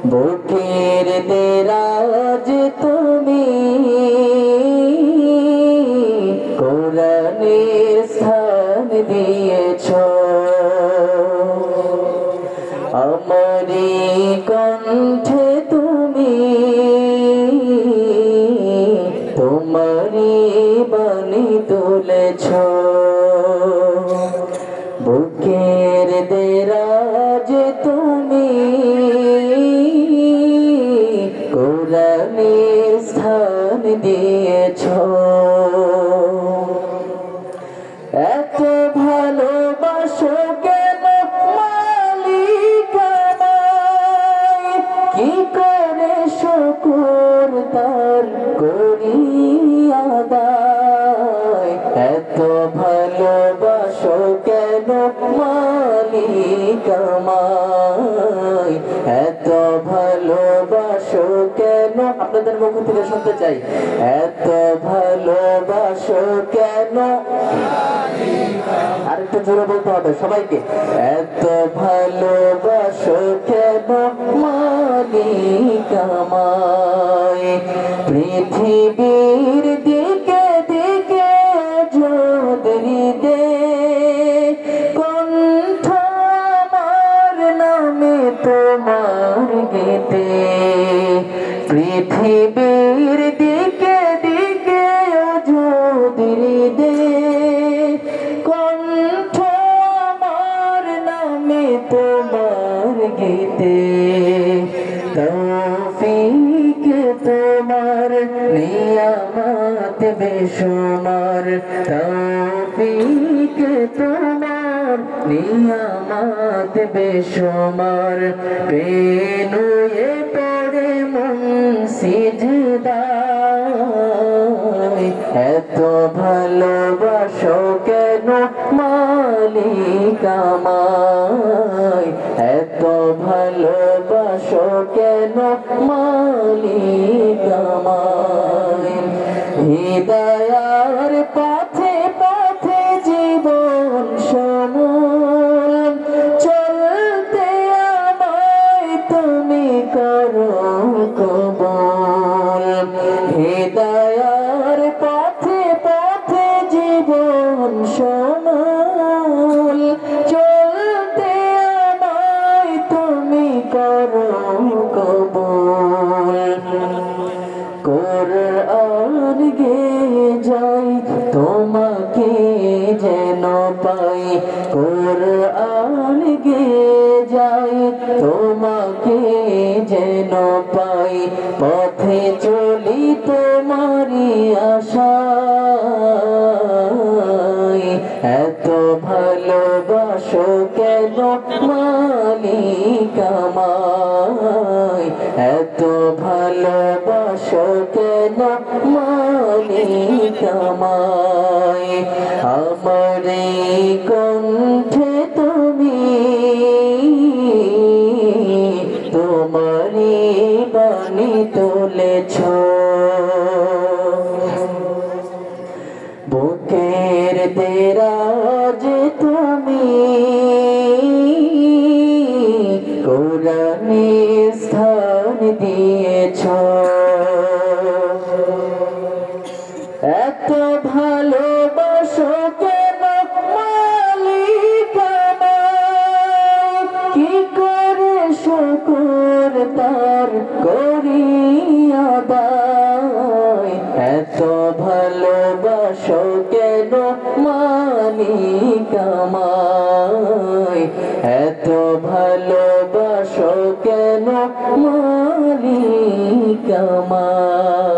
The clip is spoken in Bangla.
বুকের দেরাজ তুমি কোরআনের স্থান দিয়েছ আমারি কণ্ঠে তুমি তোমারি বাণী তুলেছ বুকের দেরাজ তুমি কোরআনের স্থান দিয়েছ এত ভালোবাসো কেন মালিক আমায় কি করে শুকর তার করি আদায় এত ভালোবাসো কেন মালিক আমায় এত ভালোবাসো কেন আপনাদের মুখ থেকে শুনতে চাই এত ভালোবাসো কেন আরেকটু জোরে বলতে হবে সবাইকে এত ভালোবাসো কেন মালিক আমায় পৃথিবীর দিকে দিকে জোদরি দে কণ্ঠ আমার নামে তোমার গীতে পৃথিবীর দিকে দিকে জোদরি দে কণ্ঠ আমার নামে তোমার গীতে তৌফিক তোমার নিয়ামত বেশুমার তৌফিক তোমার নিয়ামত বেশুমার পেনুয়ে পড়ে মন সিজদায় এত ভালোবাসো কেন মালিক আমায় এত ভালোবাসো কেন মালিক আমায় হৃদয়ার পথে পথে জীবন সমুল চলতে আমায় তুমি করো কবুল হৃদয়ার পথে পথে জীবন সমুল চলতে আমায় তুমি করো কবুল কোরআন গে যাই তোমাকে যেন পাই কোরআন গে যাই তোমাকে যেন পাই পথে চলি তোমারি আশায় এত ভালোবাসো কেন মালিক আমায় এত ভালোবাসো কেন মালিক আমায় আমার কণ্ঠে তুমি তোমারি বাণী তুলেছ বুকের দেরাজ তুমি কোরআনের স্থান দিয়েছ এত ভালোবাসো কেন মালিক আমায় কি করে শুকর তার করি আদায় এত ভালোবাসো কেন মালিক আমায় এত ভালোবাসো কেন মালিক আমায়